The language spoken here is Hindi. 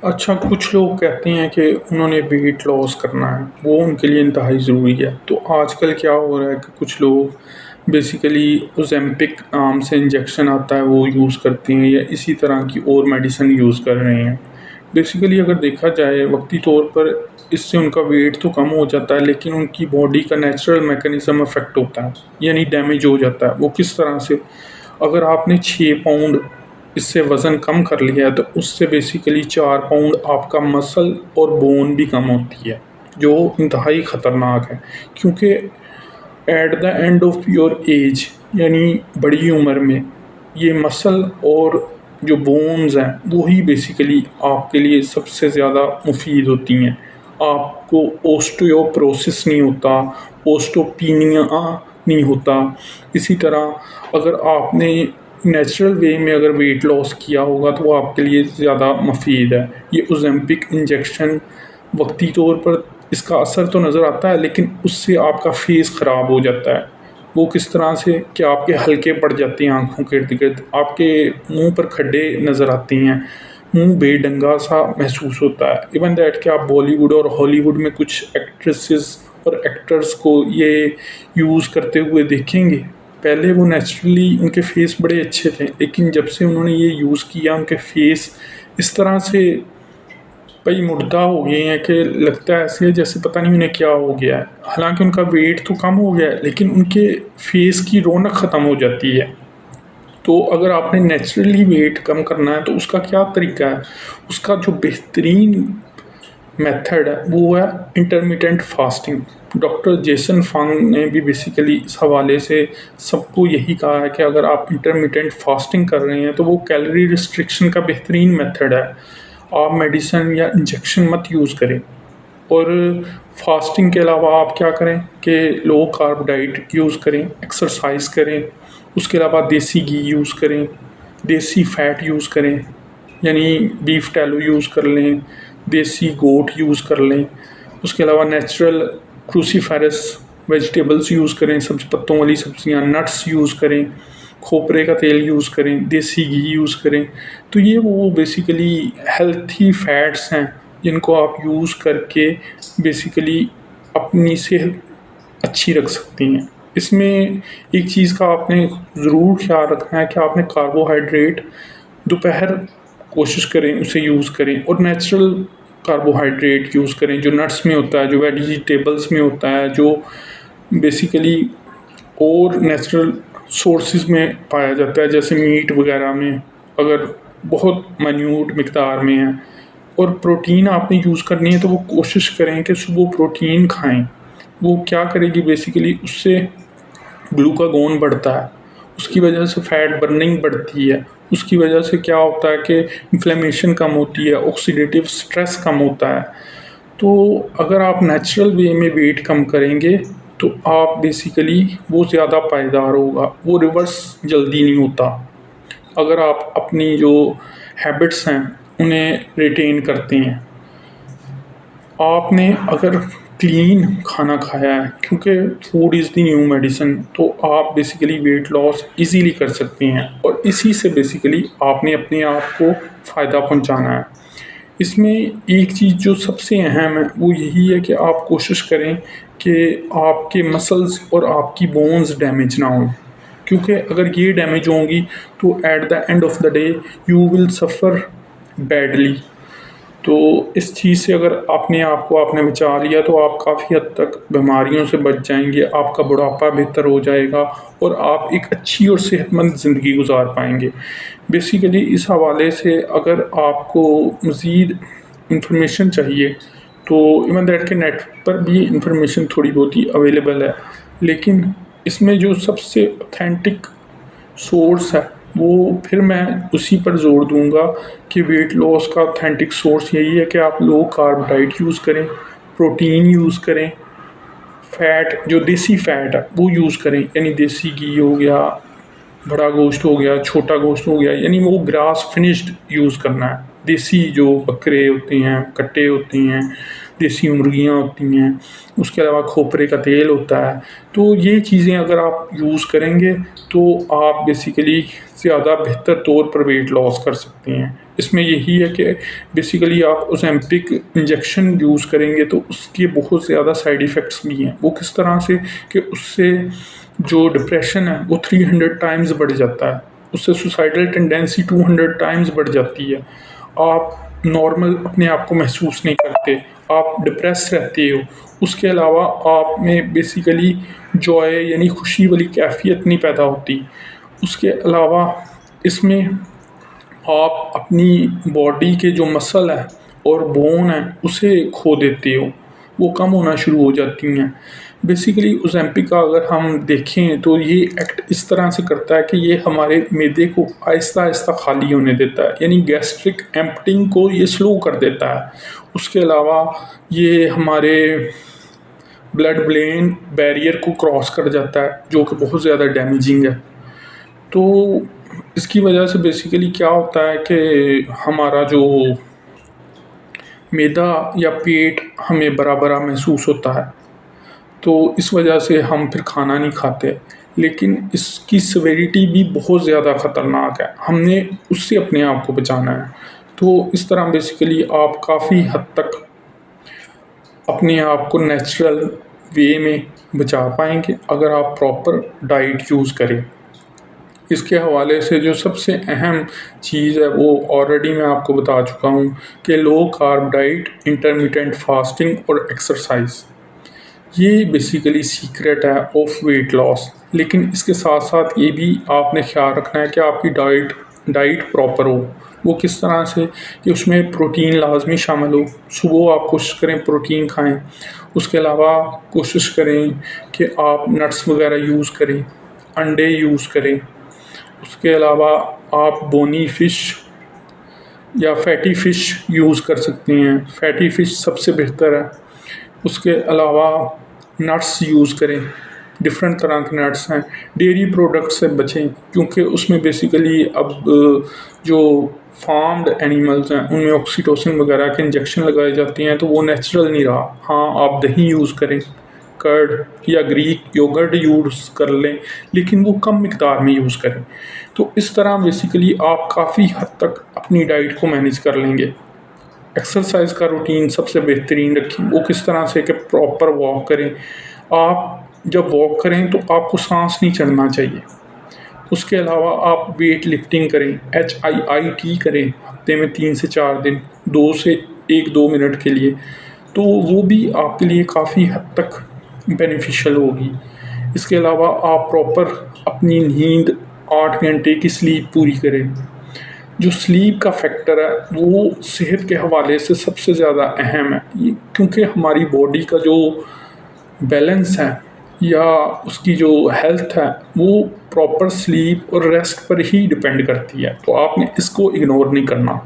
अच्छा, कुछ लोग कहते हैं कि उन्होंने वेट लॉस करना है, वो उनके लिए इंतहाई ज़रूरी है। तो आजकल क्या हो रहा है कि कुछ लोग बेसिकली ओज़ेम्पिक नाम से इंजेक्शन आता है वो यूज़ करते हैं या इसी तरह की और मेडिसिन यूज़ कर रहे हैं। बेसिकली अगर देखा जाए वक़्ती तौर पर इससे उनका वेट तो कम हो जाता है, लेकिन उनकी बॉडी का नेचुरल मैकेनिज़्म अफ़ेक्ट होता है, यानी डैमेज हो जाता है। वो किस तरह से? अगर आपने 6 पाउंड इससे वज़न कम कर लिया है तो उससे बेसिकली 4 पाउंड आपका मसल और बोन भी कम होती है, जो इंतहाई ख़तरनाक है। क्योंकि at the end of your age, यानी बड़ी उम्र में, ये मसल और जो बोन्स हैं वही बेसिकली आपके लिए सबसे ज़्यादा मुफीद होती हैं। आपको ओस्टियोपोरोसिस नहीं होता, ओस्टोपेनिया नहीं होता। इसी तरह अगर आपने नेचुरल वे में अगर वेट लॉस किया होगा तो वो आपके लिए ज़्यादा मुफीद है। ये ओज़ेम्पिक इंजेक्शन वक़्ती तौर पर इसका असर तो नज़र आता है, लेकिन उससे आपका फेस ख़राब हो जाता है। वो किस तरह से कि आपके हलके पड़ जाते हैं आँखों के इर्द-गिर्द, आपके मुँह पर खड्डे नज़र आते हैं, मुँह बेढंगा सा महसूस होता है। इवन दैट कि आप बॉलीवुड और हॉलीवुड में कुछ एक्ट्रेसेस और एक्टर्स को ये यूज़ करते हुए देखेंगे। पहले वो नेचुरली उनके फेस बड़े अच्छे थे, लेकिन जब से उन्होंने ये यूज़ किया उनके फेस इस तरह से भई मुर्दा हो गए हैं कि लगता है ऐसे जैसे पता नहीं उन्हें क्या हो गया है। हालाँकि उनका वेट तो कम हो गया है, लेकिन उनके फेस की रौनक ख़त्म हो जाती है। तो अगर आपने नेचुरली वेट कम करना है तो उसका क्या तरीका है? उसका जो बेहतरीन मेथड है वो है इंटरमिटेंट फास्टिंग। डॉक्टर जेसन फंग ने भी बेसिकली इस हवाले से सबको यही कहा है कि अगर आप इंटरमिटेंट फास्टिंग कर रहे हैं तो वो कैलोरी रिस्ट्रिक्शन का बेहतरीन मेथड है। आप मेडिसिन या इंजेक्शन मत यूज़ करें। और फास्टिंग के अलावा आप क्या करें कि लो कार्ब डाइट यूज़ करें, एक्सरसाइज करें, उसके अलावा देसी घी यूज़ करें, देसी फैट यूज़ करें, यानी बीफ टैलो यूज़ कर लें, देसी गोट यूज़ कर लें। उसके अलावा नेचुरल क्रूसीफेरस वेजिटेबल्स यूज़ करें, सब्ज़ पत्तों वाली सब्ज़ियाँ, नट्स यूज़ करें, खोपरे का तेल यूज़ करें, देसी घी यूज़ करें। तो ये वो बेसिकली हेल्थी फैट्स हैं जिनको आप यूज़ करके बेसिकली अपनी सेहत अच्छी रख सकती हैं। इसमें एक चीज़ का आपने ज़रूर ख़्याल रखना है कि आपने कार्बोहाइड्रेट दोपहर कोशिश करें उसे यूज़ करें और नेचुरल कार्बोहाइड्रेट यूज़ करें, जो नट्स में होता है, जो वेजिटेबल्स में होता है, जो बेसिकली और नेचुरल सोर्सेज़ में पाया जाता है, जैसे मीट वग़ैरह में अगर बहुत माइन्यूट मिक़दार में है। और प्रोटीन आपने यूज़ करनी है तो वो कोशिश करें कि सुबह प्रोटीन खाएँ। वो क्या करेगी बेसिकली उससे ग्लूकागॉन बढ़ता है, उसकी वजह से फैट बर्निंग बढ़ती है, उसकी वजह से क्या होता है कि इन्फ्लेमेशन कम होती है, ऑक्सीडेटिव स्ट्रेस कम होता है। तो अगर आप नेचुरल वे में वेट कम करेंगे तो आप बेसिकली वो ज़्यादा पायदार होगा, वो रिवर्स जल्दी नहीं होता। अगर आप अपनी जो हैबिट्स हैं उन्हें रिटेन करते हैं। आपने अगर क्लीन खाना खाया है, क्योंकि food is the new medicine, तो आप बेसिकली वेट लॉस इजीली कर सकते हैं और इसी से बेसिकली आपने अपने आप को फ़ायदा पहुंचाना है। इसमें एक चीज़ जो सबसे अहम है वो यही है कि आप कोशिश करें कि आपके मसल्स और आपकी बोन्स डैमेज ना हों, क्योंकि अगर ये डैमेज होंगी तो at the end of the day you will suffer badly. तो इस चीज़ से अगर अपने आप को आपने बचा लिया तो आप काफ़ी हद तक बीमारियों से बच जाएँगे, आपका बुढ़ापा बेहतर हो जाएगा और आप एक अच्छी और सेहतमंद ज़िंदगी गुज़ार पाएँगे। बेसिकली इस हवाले से अगर आपको मज़ीद इन्फॉर्मेशन चाहिए तो इवन दैट के नेट पर भी इन्फॉर्मेशन थोड़ी बहुत ही अवेलेबल है, लेकिन इसमें जो सबसे ऑथेंटिक सोर्स है वो फिर मैं उसी पर ज़ोर दूँगा कि वेट लॉस का ऑथेंटिक सोर्स यही है कि आप लो कार्ब डाइट यूज़ करें, प्रोटीन यूज़ करें, फ़ैट जो देसी फ़ैट है वो यूज़ करें, यानी देसी घी हो गया, बड़ा गोश्त हो गया, छोटा गोश्त हो गया, यानी वो ग्रास फिनिश्ड यूज़ करना है। देसी जो बकरे होते हैं, कट्टे होते हैं, देसी मुर्गियाँ होती हैं, उसके अलावा खोपरे का तेल होता है। तो ये चीज़ें अगर आप यूज़ करेंगे तो आप बेसिकली ज़्यादा बेहतर तौर पर वेट लॉस कर सकते हैं। इसमें यही है कि बेसिकली आप ओज़ेम्पिक इंजेक्शन यूज़ करेंगे तो उसके बहुत ज़्यादा साइड इफ़ेक्ट्स भी हैं। वो किस तरह से कि उससे जो डिप्रेशन है वो 300 टाइम्स बढ़ जाता है, उससे सुसाइडल टेंडेंसी 200 टाइम्स बढ़ जाती है। आप नॉर्मल अपने आप को महसूस नहीं करते, आप डिप्रेस रहते हो। उसके अलावा आप में बेसिकली जॉय यानी खुशी वाली कैफ़ियत नहीं पैदा होती। उसके अलावा इसमें आप अपनी बॉडी के जो मसल है और बोन है उसे खो देते हो, वो कम होना शुरू हो जाती हैं। बेसिकली ओज़ेम्पिक का अगर हम देखें तो ये एक्ट इस तरह से करता है कि ये हमारे मैदे को आहिस्ता-आहिस्ता खाली होने देता है, यानी गैस्ट्रिक एम्प्टिंग को ये स्लो कर देता है। उसके अलावा ये हमारे ब्लड ब्रेन बैरियर को क्रॉस कर जाता है, जो कि बहुत ज़्यादा डैमेजिंग है। तो इसकी वजह से बेसिकली क्या होता है कि हमारा जो मैदा या पेट हमें बड़ा-बड़ा महसूस होता है, तो इस वजह से हम फिर खाना नहीं खाते। लेकिन इसकी सेवेरिटी भी बहुत ज़्यादा ख़तरनाक है, हमने उससे अपने आप को बचाना है। तो इस तरह बेसिकली आप काफ़ी हद तक अपने आप को नेचुरल वे में बचा पाएँगे अगर आप प्रॉपर डाइट यूज़ करें। इसके हवाले से जो सबसे अहम चीज़ है वो ऑलरेडी मैं आपको बता चुका हूँ कि low carb diet, intermittent fasting और एक्सरसाइज, ये बेसिकली सीक्रेट है ऑफ वेट लॉस। लेकिन इसके साथ साथ ये भी आपने ख्याल रखना है कि आपकी डाइट प्रॉपर हो। वो किस तरह से कि उसमें प्रोटीन लाजमी शामिल हो। सुबह आप कोशिश करें प्रोटीन खाएं, उसके अलावा कोशिश करें कि आप नट्स वगैरह यूज़ करें, अंडे यूज़ करें। उसके अलावा आप बोनी फ़िश या फैटी फ़िश यूज़ कर सकती हैं, फैटी फ़िश सबसे बेहतर है। उसके अलावा नट्स यूज़ करें, डिफरेंट तरह के नट्स हैं। डेयरी प्रोडक्ट से बचें क्योंकि उसमें बेसिकली अब जो फार्म्ड एनिमल्स हैं उनमें ऑक्सीटोसिन वगैरह के इंजेक्शन लगाए जाते हैं, तो वो नेचुरल नहीं रहा। हाँ, आप दही यूज़ करें, कर्ड या ग्रीक योगर्ट यूज़ कर लें, लेकिन वो कम मिकदार में यूज़ करें। तो इस तरह बेसिकली आप काफ़ी हद तक अपनी डाइट को मैनेज कर लेंगे। एक्सरसाइज का रूटीन सबसे बेहतरीन रखें। वो किस तरह से कि प्रॉपर वॉक करें। आप जब वॉक करें तो आपको सांस नहीं चढ़ना चाहिए। उसके अलावा आप वेट लिफ्टिंग करें, HIIT करें हफ्ते में 3 से 4 दिन, 2 से 1-2 मिनट के लिए, तो वो भी आपके लिए काफ़ी हद तक बेनिफिशियल होगी। इसके अलावा आप प्रॉपर अपनी नींद 8 घंटे की स्लीप पूरी करें। जो स्लीप का फैक्टर है वो सेहत के हवाले से सबसे ज़्यादा अहम है, ये क्योंकि हमारी बॉडी का जो बैलेंस है या उसकी जो हेल्थ है वो प्रॉपर स्लीप और रेस्ट पर ही डिपेंड करती है, तो आपने इसको इग्नोर नहीं करना।